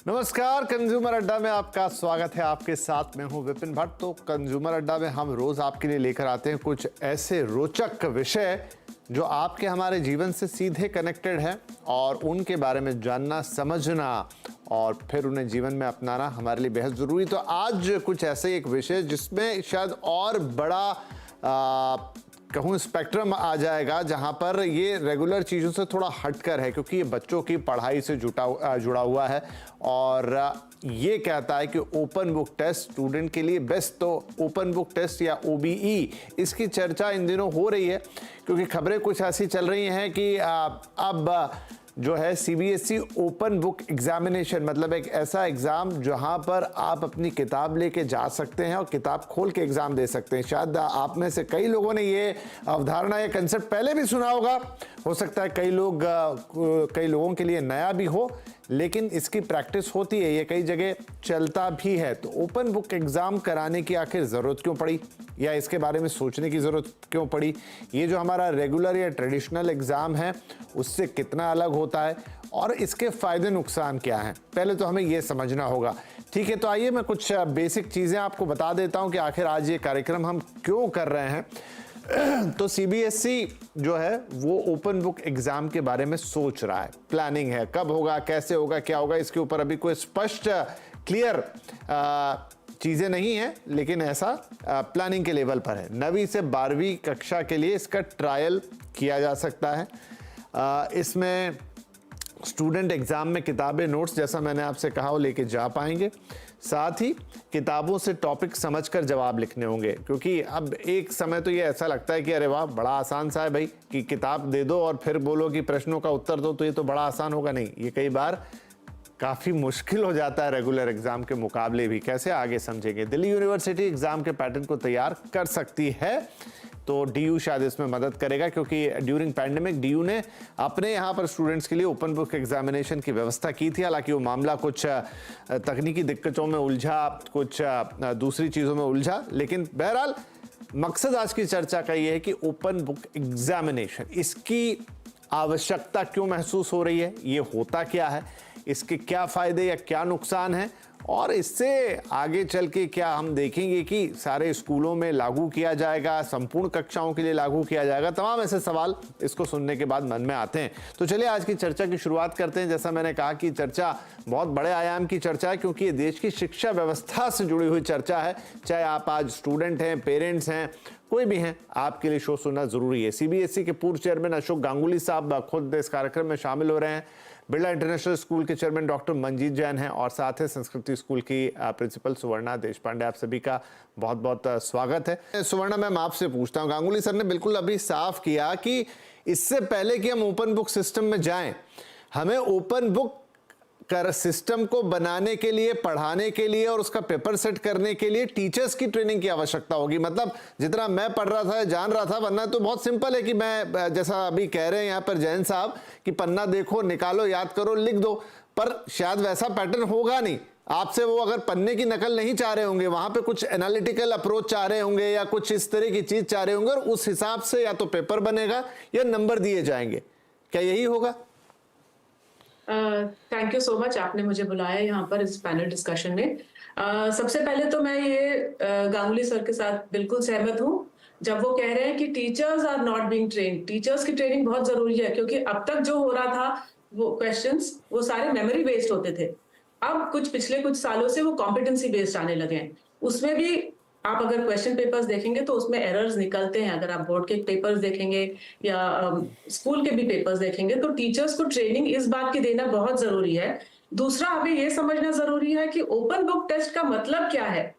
नमस्कार, कंज्यूमर अड्डा में आपका स्वागत है। आपके साथ मैं हूं विपिन भट्ट। तो कंज्यूमर अड्डा में हम रोज आपके लिए लेकर आते हैं कुछ ऐसे रोचक विषय जो आपके हमारे जीवन से सीधे कनेक्टेड है और उनके बारे में जानना, समझना और फिर उन्हें जीवन में अपनाना हमारे लिए बेहद जरूरी। तो आज कुछ ऐसे एक विषय जिसमें शायद और बड़ा कहूँ स्पेक्ट्रम आ जाएगा, जहां पर ये रेगुलर चीज़ों से थोड़ा हटकर है, क्योंकि ये बच्चों की पढ़ाई से जुड़ा हुआ है और ये कहता है कि ओपन बुक टेस्ट स्टूडेंट के लिए बेस्ट। तो ओपन बुक टेस्ट या ओबीई, इसकी चर्चा इन दिनों हो रही है क्योंकि खबरें कुछ ऐसी चल रही हैं कि अब जो है सीबीएसई ओपन बुक एग्जामिनेशन, मतलब एक ऐसा एग्जाम जहां पर आप अपनी किताब लेके जा सकते हैं और किताब खोल के एग्जाम दे सकते हैं। शायद आप में से कई लोगों ने ये अवधारणा या कंसेप्ट पहले भी सुना होगा, हो सकता है कई लोगों के लिए नया भी हो, लेकिन इसकी प्रैक्टिस होती है, ये कई जगह चलता भी है। तो ओपन बुक एग्जाम कराने की आखिर जरूरत क्यों पड़ी, या इसके बारे में सोचने की जरूरत क्यों पड़ी? ये जो हमारा रेगुलर या ट्रेडिशनल एग्जाम है उससे कितना अलग होता है और इसके फायदे नुकसान क्या हैं, पहले तो हमें ये समझना होगा। ठीक है, तो आइए मैं कुछ बेसिक चीजें आपको बता देता हूं कि आखिर आज ये कार्यक्रम हम क्यों कर रहे हैं। तो सीबीएसई जो है वो ओपन बुक एग्जाम के बारे में सोच रहा है, प्लानिंग है, कब होगा, कैसे होगा, क्या होगा, इसके ऊपर अभी कोई स्पष्ट क्लियर चीजें नहीं है, लेकिन ऐसा प्लानिंग के लेवल पर है। 9वीं से 12वीं कक्षा के लिए इसका ट्रायल किया जा सकता है। इसमें स्टूडेंट एग्जाम में किताबें, नोट्स, जैसा मैंने आपसे कहा, वो लेके जा पाएंगे। साथ ही किताबों से टॉपिक समझकर जवाब लिखने होंगे, क्योंकि अब एक समय तो ये ऐसा लगता है कि अरे वाह बड़ा आसान सा है भाई, कि किताब दे दो और फिर बोलो कि प्रश्नों का उत्तर दो, तो ये तो बड़ा आसान होगा। नहीं, ये कई बार काफ़ी मुश्किल हो जाता है रेगुलर एग्जाम के मुकाबले भी। कैसे, आगे समझेंगे। दिल्ली यूनिवर्सिटी एग्जाम के पैटर्न को तैयार कर सकती है, तो डीयू शायद इसमें मदद करेगा, क्योंकि ड्यूरिंग पैंडेमिक डीयू ने अपने यहाँ पर स्टूडेंट्स के लिए ओपन बुक एग्जामिनेशन की व्यवस्था की थी। हालांकि वो मामला कुछ तकनीकी दिक्कतों में उलझा, कुछ दूसरी चीज़ों में उलझा, लेकिन बहरहाल मकसद आज की चर्चा का ये है कि ओपन बुक एग्जामिनेशन, इसकी आवश्यकता क्यों महसूस हो रही है, ये होता क्या है, इसके क्या फायदे या क्या नुकसान हैं, और इससे आगे चल के क्या हम देखेंगे कि सारे स्कूलों में लागू किया जाएगा, संपूर्ण कक्षाओं के लिए लागू किया जाएगा। तमाम ऐसे सवाल इसको सुनने के बाद मन में आते हैं। तो चलिए आज की चर्चा की शुरुआत करते हैं। जैसा मैंने कहा कि चर्चा बहुत बड़े आयाम की चर्चा है, क्योंकि ये देश की शिक्षा व्यवस्था से जुड़ी हुई चर्चा है। चाहे आप आज स्टूडेंट हैं, पेरेंट्स हैं, कोई भी हैं, आपके लिए शो सुनना जरूरी है। सीबीएसई के पूर्व चेयरमैन अशोक गांगुली साहब खुद इस कार्यक्रम में शामिल हो रहे हैं। बिरला इंटरनेशनल स्कूल के चेयरमैन डॉक्टर मंजीत जैन हैं और साथ ही संस्कृति स्कूल की प्रिंसिपल सुवर्णा देशपांडे। आप सभी का बहुत बहुत स्वागत है। सुवर्णा मैम, आपसे पूछता हूँ, गांगुली सर ने बिल्कुल अभी साफ किया कि इससे पहले कि हम ओपन बुक सिस्टम में जाएं, हमें ओपन बुक कर सिस्टम को बनाने के लिए, पढ़ाने के लिए और उसका पेपर सेट करने के लिए टीचर्स की ट्रेनिंग की आवश्यकता होगी। मतलब जितना मैं पढ़ रहा था, जान रहा था, वरना तो बहुत सिंपल है कि मैं, जैसा अभी कह रहे हैं यहाँ पर जैन साहब, कि पन्ना देखो, निकालो, याद करो, लिख दो, पर शायद वैसा पैटर्न होगा नहीं। आपसे वो अगर पन्ने की नकल नहीं चाह रहे होंगे, वहां पे कुछ एनालिटिकल अप्रोच चाह रहे होंगे या कुछ इस तरह की चीज चाह रहे होंगे, और उस हिसाब से या तो पेपर बनेगा या नंबर दिए जाएंगे। क्या यही होगा? थैंक यू सो मच, आपने मुझे बुलाया यहाँ पर इस पैनल डिस्कशन में। सबसे पहले तो मैं ये गांगुली सर के साथ बिल्कुल सहमत हूँ जब वो कह रहे हैं कि teachers are not being trained. Teachers की ट्रेनिंग बहुत जरूरी है, क्योंकि अब तक जो हो रहा था वो क्वेश्चंस वो सारे मेमोरी बेस्ड होते थे। अब पिछले कुछ सालों से वो कॉम्पिटेंसी बेस्ड आने लगे हैं। उसमें भी आप अगर क्वेश्चन पेपर्स देखेंगे तो उसमें एरर्स निकलते हैं। अगर आप बोर्ड के पेपर्स देखेंगे या स्कूल के भी पेपर्स देखेंगे, तो टीचर्स को ट्रेनिंग इस बात की देना बहुत जरूरी है। दूसरा, हमें यह समझना जरूरी है कि ओपन बुक टेस्ट का मतलब क्या है,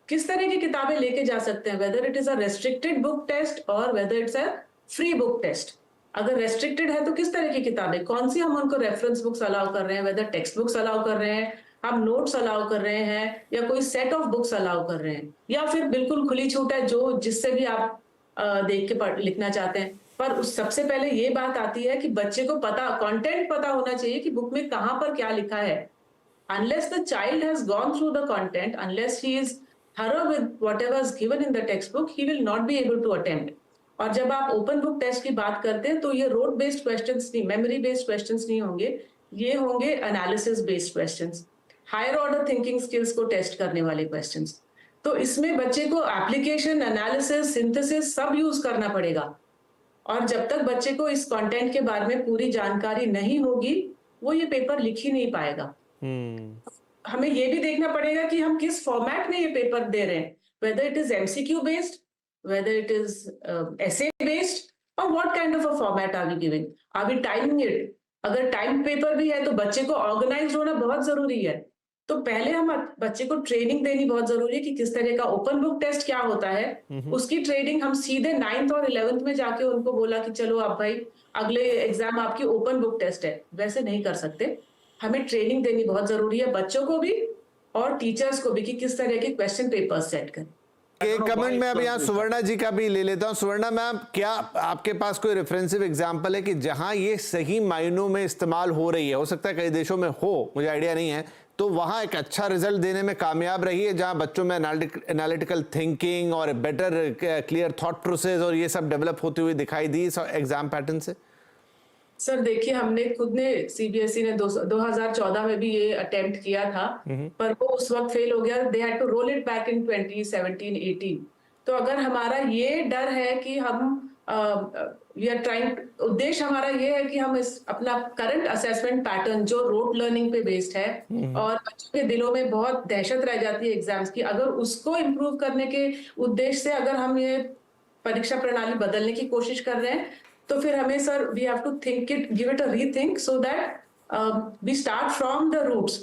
किस तरह की किताबें लेके जा सकते हैं, whether it is a restricted book test और whether it's a free book test. अगर रेस्ट्रिक्टेड है तो किस तरह की किताबें, कौन सी हम उनको रेफरेंस बुक्स अलाउ कर रहे हैं, वेदर टेक्स्ट बुक्स अलाउ कर रहे हैं, हम नोट्स अलाउ कर रहे हैं, या कोई सेट ऑफ बुक्स अलाउ कर रहे हैं, या फिर बिल्कुल खुली छूट है जो जिससे भी आप देख के लिखना चाहते हैं। पर उस सबसे पहले ये बात आती है कि बच्चे को पता, कंटेंट पता होना चाहिए कि बुक में कहां पर क्या लिखा है। Unless the child has gone through the content, unless he is thorough with whatever is given in the textbook, he will not be able to attempt. और जब आप ओपन बुक टेस्ट की बात करते हैं तो ये रोड बेस्ड क्वेश्चंस नहीं, मेमोरी बेस्ड क्वेश्चंस नहीं होंगे। ये होंगे analysis based questions, higher order thinking skills को टेस्ट करने वाले क्वेश्चंस। तो इसमें बच्चे को एप्लीकेशन, एनालिसिस, सिंथेसिस सब यूज करना पड़ेगा। और जब तक बच्चे को इस कंटेंट के बारे में पूरी जानकारी नहीं होगी, वो ये पेपर लिख ही नहीं पाएगा। हमें ये भी देखना पड़ेगा कि हम किस फॉर्मेट में ये पेपर दे रहे हैं, whether it is MCQ based, whether it is essay based, or what kind of a format are we giving? Are we timing it? अगर टाइम पेपर भी है तो बच्चे को ऑर्गेनाइज होना बहुत जरूरी है। तो पहले हम बच्चे को ट्रेनिंग देनी बहुत जरूरी है कि किस तरह का ओपन बुक टेस्ट क्या होता है। उसकी ट्रेनिंग हम सीधे 9th और 11th में जाके उनको बोला कि चलो आप भाई अगले एग्जाम आपकी ओपन बुक टेस्ट है, वैसे नहीं कर सकते। हमें ट्रेनिंग देनी बहुत जरूरी है बच्चों को भी और टीचर्स को भी कि किस तरह के क्वेश्चन पेपर सेट करें। एक कमेंट में अभी यहाँ सुवर्णा जी का भी ले लेता हूँ। सुवर्णा मैम, क्या आपके पास कोई रेफरेंसिव एग्जांपल है कि जहां ये सही मायनों में इस्तेमाल हो रही है? हो सकता है कई देशों में हो, मुझे आइडिया नहीं है, तो वहां एक अच्छा रिजल्ट देने में कामयाब रही है, जहां बच्चों में एनालिटिकल थिंकिंग और बेटर क्लियर थॉट प्रोसेस और ये सब डेवलप होती हुई दिखाई दी इस एग्जाम पैटर्न से? सर देखिए, हमने खुद ने सीबीएसई ने 2014 में भी ये अटेम्प्ट किया था, पर वो उस वक्त फेल हो गया। They had to roll it back in 2017-18। तो अगर हमारा ये डर है कि हम वी आर ट्राइंग, उद्देश्य हमारा ये है कि हम इस अपना करंट असेसमेंट पैटर्न जो रोट लर्निंग पे बेस्ड है और बच्चों के दिलों में बहुत दहशत रह जाती है एग्जाम्स की, अगर उसको इम्प्रूव करने के उद्देश्य से अगर हम ये परीक्षा प्रणाली बदलने की कोशिश कर रहे हैं, तो फिर हमें sir we have to think it, give it a rethink so that we start from the roots.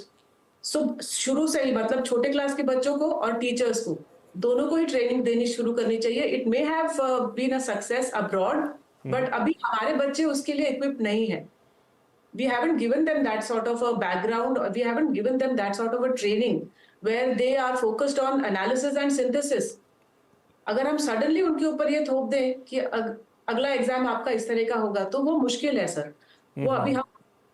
So शुरू से ही, मतलब छोटे क्लास के बच्चों को और टीचर्स को दोनों को ही ट्रेनिंग देनी शुरू करनी चाहिए। It may have been a success abroad, but अभी हमारे बच्चे उसके लिए इक्विप्ड नहीं है। We haven't given them that sort of a background, or we haven't given them that sort of a training where they are focused on analysis and synthesis. अगर हम suddenly उनके ऊपर ये थोप दें कि अगला एग्जाम आपका इस तरह का होगा, तो वो मुश्किल है सर। वो अभी हम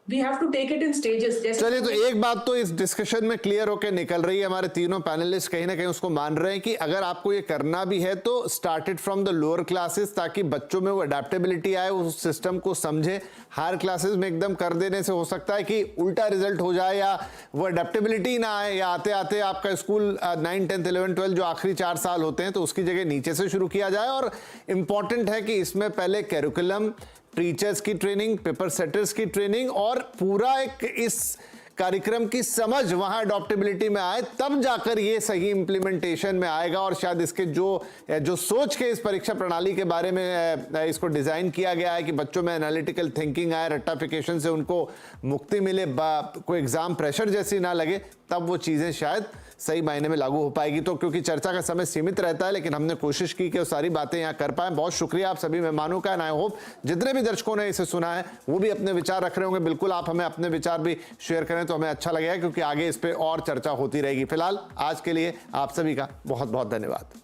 We have to take it in stages. चलिए, तो एक बात तो इस डिस्कशन में क्लियर होकर निकल रही है, हमारे तीनों पैनलिस्ट कहीं ना कहीं उसको मान रहे हैं कि अगर आपको ये करना भी है तो started from the lower classes, ताकि बच्चों में वो अडेप्टेबिलिटी आए, उस सिस्टम को समझे। हायर क्लासेस में एकदम कर देने से हो सकता है कि उल्टा रिजल्ट हो जाए या वो अडेप्टेबिलिटी ना आए, या आते आते आपका स्कूल 9, 10, 11, 12 जो आखिरी 4 साल होते हैं तो उसकी जगह नीचे से शुरू किया जाए। और इंपॉर्टेंट है कि इसमें पहले कैरिकुलम, टीचर्स की ट्रेनिंग, पेपर सेटर्स की ट्रेनिंग और पूरा एक इस कार्यक्रम की समझ वहां अडॉप्टेबिलिटी में आए, तब जाकर ये सही इंप्लीमेंटेशन में आएगा। और शायद इसके जो सोच के इस परीक्षा प्रणाली के बारे में इसको डिजाइन किया गया है कि बच्चों में एनालिटिकल थिंकिंग आए, रट्टाफिकेशन से उनको मुक्ति मिले, कोई एग्जाम प्रेशर जैसी ना लगे, तब वो चीजें शायद सही मायने में लागू हो पाएगी। तो क्योंकि चर्चा का समय सीमित रहता है, लेकिन हमने कोशिश की कि वो सारी बातें यहाँ कर पाए। बहुत शुक्रिया आप सभी मेहमानों का। आई होप जितने भी दर्शकों ने इसे सुना है वो भी अपने विचार रख रहे होंगे। बिल्कुल आप हमें अपने विचार भी शेयर करें तो हमें अच्छा लगेगा, क्योंकि आगे इस पर और चर्चा होती रहेगी। फिलहाल आज के लिए आप सभी का बहुत बहुत धन्यवाद।